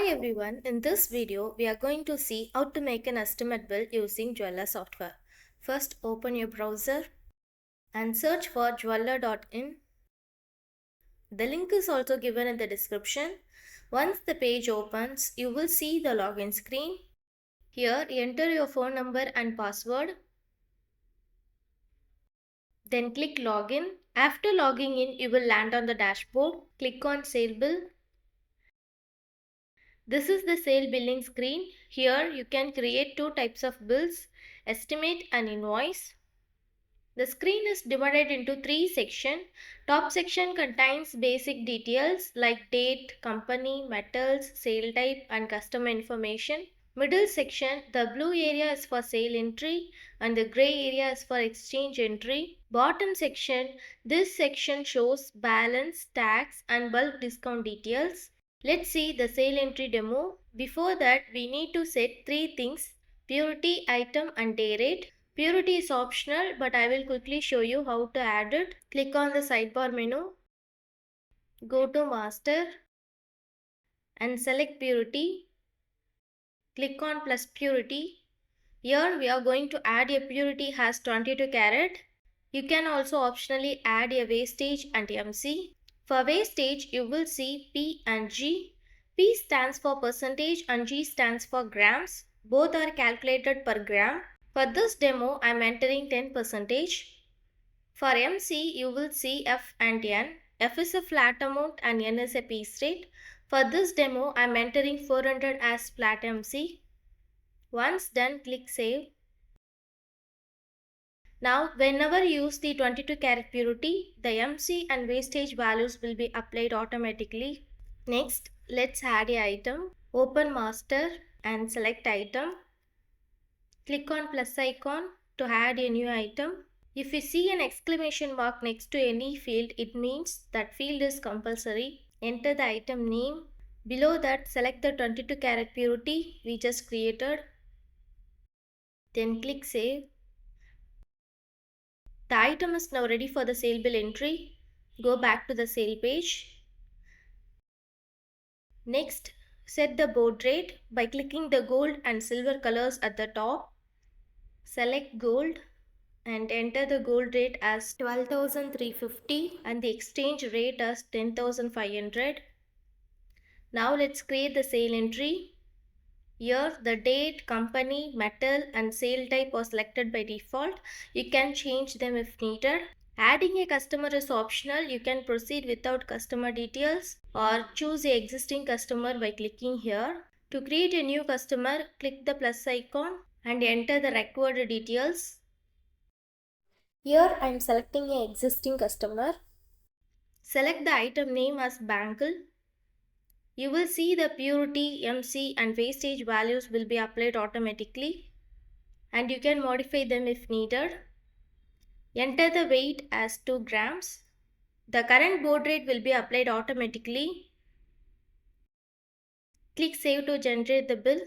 Hi everyone, in this video we are going to see how to make an estimate bill using Jewellery Software. First open your browser and search for jeweler.in. The link is also given in the description. Once the page opens, you will see the login screen. Here enter your phone number and password. Then click login. After logging in, you will land on the dashboard. Click on sale bill. This is the sale billing screen. Here you can create two types of bills, estimate and invoice. The screen is divided into three sections. Top section contains basic details like date, company, metals, sale type and customer information. Middle section, the blue area is for sale entry and the gray area is for exchange entry. Bottom section, this section shows balance, tax and bulk discount details. Let's see the sale entry demo. Before that, we need to set three things: purity, item and day rate. Purity is optional, but I will quickly show you how to add it. Click on the sidebar menu, go to master and select purity. Click on plus purity. Here we are going to add a purity has 22 carat. You can also optionally add a wastage and MC. For wastage, you will see P and G. P stands for percentage and G stands for grams. Both are calculated per gram. For this demo, I am entering 10%. For MC, you will see F and N. F is a flat amount and N is a piece rate. For this demo, I am entering 400 as flat MC. Once done, click save. Now, whenever you use the 22 carat purity, the MC and wastage values will be applied automatically. Next, let's add an item. Open master and select item. Click on plus icon to add a new item. If you see an exclamation mark next to any field, it means that field is compulsory. Enter the item name. Below that, select the 22 carat purity we just created. Then click save. The item is now ready for the sale bill entry. Go back to the sale page. Next, set the board rate by clicking the gold and silver colors at the top. Select gold and enter the gold rate as 12,350 and the exchange rate as 10,500. Now let's create the sale entry. Here the date, company, metal and sale type are selected by default. You can change them if needed. Adding a customer is optional. You can proceed without customer details or choose an existing customer by clicking here. To create a new customer, click the plus icon and enter the required details. Here I am selecting an existing customer. Select the item name as bangle. You will see the purity, MC and wastage values will be applied automatically and you can modify them if needed. Enter the weight as 2 grams. The current board rate will be applied automatically. Click Save to generate the bill,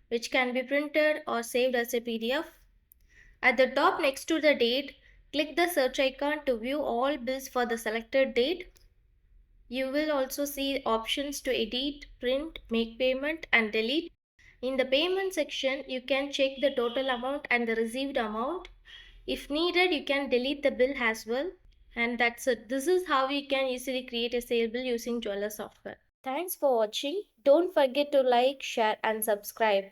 which can be printed or saved as a PDF. At the top next to the date, click the search icon to view all bills for the selected date. You will also see options to edit, print, make payment and delete. In the payment section, you can check the total amount and the received amount. If needed, you can delete the bill as well. And that's it. This is how you can easily create a sale bill using Jewellery Software. Thanks for watching. Don't forget to like, share and subscribe.